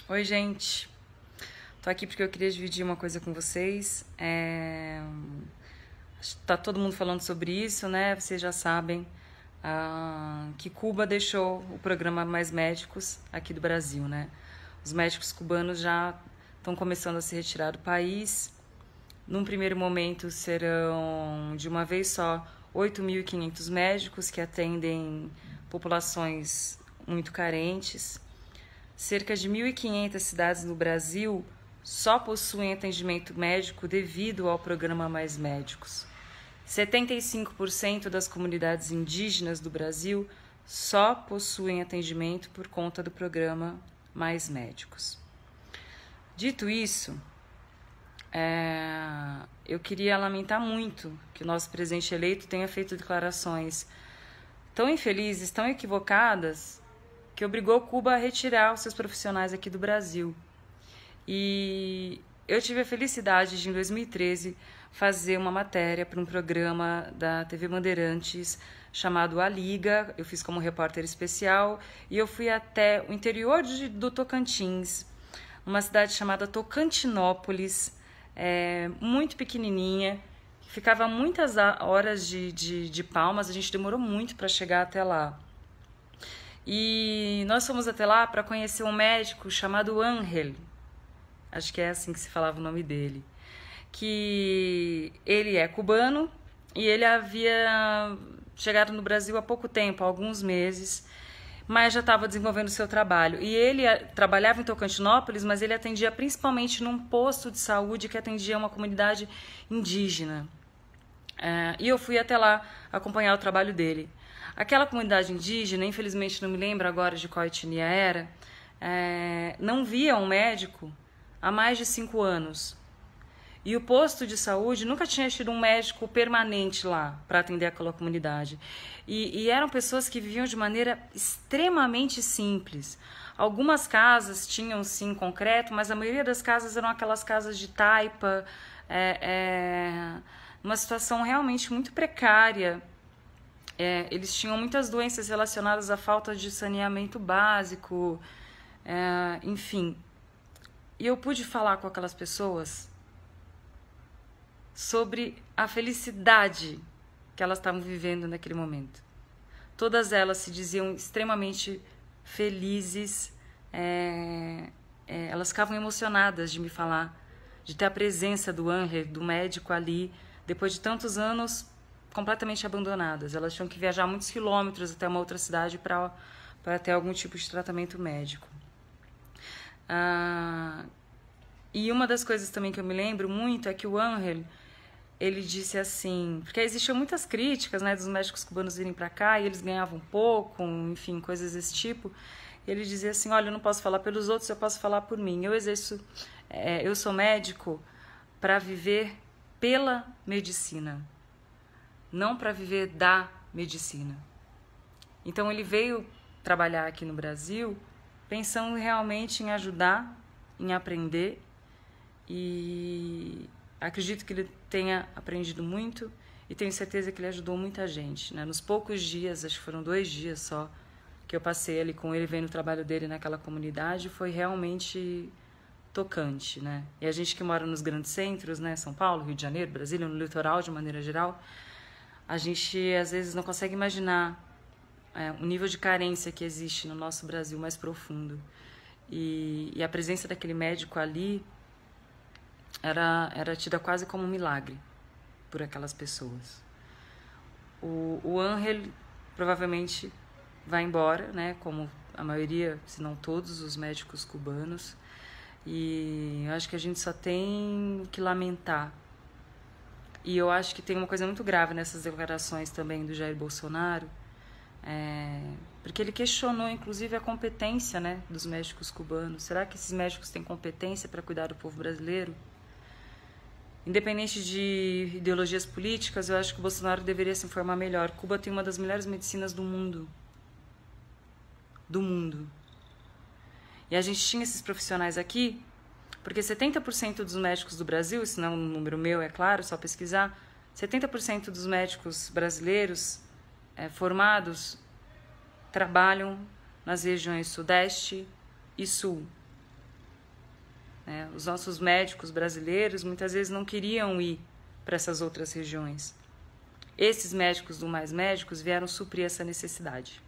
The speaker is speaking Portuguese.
Oi, gente. Tô aqui porque eu queria dividir uma coisa com vocês. Tá todo mundo falando sobre isso, né? Vocês já sabem que Cuba deixou o programa Mais Médicos aqui do Brasil, né? Os médicos cubanos já estão começando a se retirar do país. Num primeiro momento serão, de uma vez só, 8.500 médicos que atendem populações muito carentes. Cerca de 1.500 cidades no Brasil só possuem atendimento médico devido ao programa Mais Médicos. 75% das comunidades indígenas do Brasil só possuem atendimento por conta do programa Mais Médicos. Dito isso, eu queria lamentar muito que o nosso presidente eleito tenha feito declarações tão infelizes, tão equivocadas, que obrigou Cuba a retirar os seus profissionais aqui do Brasil. E eu tive a felicidade de, em 2013, fazer uma matéria para um programa da TV Bandeirantes chamado A Liga. Eu fiz como repórter especial e eu fui até o interior do Tocantins, uma cidade chamada Tocantinópolis, muito pequenininha, que ficava muitas horas de Palmas. A gente demorou muito para chegar até lá. E nós fomos até lá para conhecer um médico chamado Ángel, acho que é assim que se falava o nome dele, que ele é cubano e ele havia chegado no Brasil há pouco tempo, há alguns meses, mas já estava desenvolvendo o seu trabalho. E ele trabalhava em Tocantinópolis, mas ele atendia principalmente num posto de saúde que atendia uma comunidade indígena. E eu fui até lá acompanhar o trabalho dele. Aquela comunidade indígena, infelizmente não me lembro agora de qual etnia era, não via um médico há mais de 5 anos. E o posto de saúde nunca tinha tido um médico permanente lá para atender aquela comunidade. E eram pessoas que viviam de maneira extremamente simples. Algumas casas tinham sim concreto, mas a maioria das casas eram aquelas casas de taipa, uma situação realmente muito precária. Eles tinham muitas doenças relacionadas à falta de saneamento básico, enfim. E eu pude falar com aquelas pessoas sobre a felicidade que elas estavam vivendo naquele momento. Todas elas se diziam extremamente felizes, elas ficavam emocionadas de me falar, de ter a presença do Ángel, do médico ali, depois de tantos anos completamente abandonadas. Elas tinham que viajar muitos quilômetros até uma outra cidade para ter algum tipo de tratamento médico. E uma das coisas também que eu me lembro muito é que o Ángel, ele disse assim, porque existiam muitas críticas, né, dos médicos cubanos virem para cá e eles ganhavam pouco, enfim, coisas desse tipo. Ele dizia assim, olha, eu não posso falar pelos outros, eu posso falar por mim. Eu sou médico para viver pela medicina, não para viver da medicina. Então ele veio trabalhar aqui no Brasil pensando realmente em ajudar, em aprender, e acredito que ele tenha aprendido muito e tenho certeza que ele ajudou muita gente, né? Nos poucos dias, acho que foram 2 dias só, que eu passei ali com ele vendo o trabalho dele naquela comunidade, foi realmente tocante, né? E a gente que mora nos grandes centros, né? São Paulo, Rio de Janeiro, Brasília, no litoral de maneira geral, a gente às vezes não consegue imaginar o nível de carência que existe no nosso Brasil mais profundo. E a presença daquele médico ali era tida quase como um milagre por aquelas pessoas. O Ángel provavelmente vai embora, né, como a maioria, se não todos, os médicos cubanos. E eu acho que a gente só tem que lamentar. E eu acho que tem uma coisa muito grave nessas declarações também do Jair Bolsonaro, porque ele questionou, inclusive, a competência, né, dos médicos cubanos. Será que esses médicos têm competência para cuidar do povo brasileiro? Independente de ideologias políticas, eu acho que o Bolsonaro deveria se informar melhor. Cuba tem uma das melhores medicinas do mundo. Do mundo. E a gente tinha esses profissionais aqui, porque 70% dos médicos do Brasil, isso não é um número meu, é claro, só pesquisar, 70% dos médicos brasileiros formados trabalham nas regiões Sudeste e Sul. né? Os nossos médicos brasileiros muitas vezes não queriam ir para essas outras regiões. Esses médicos do Mais Médicos vieram suprir essa necessidade.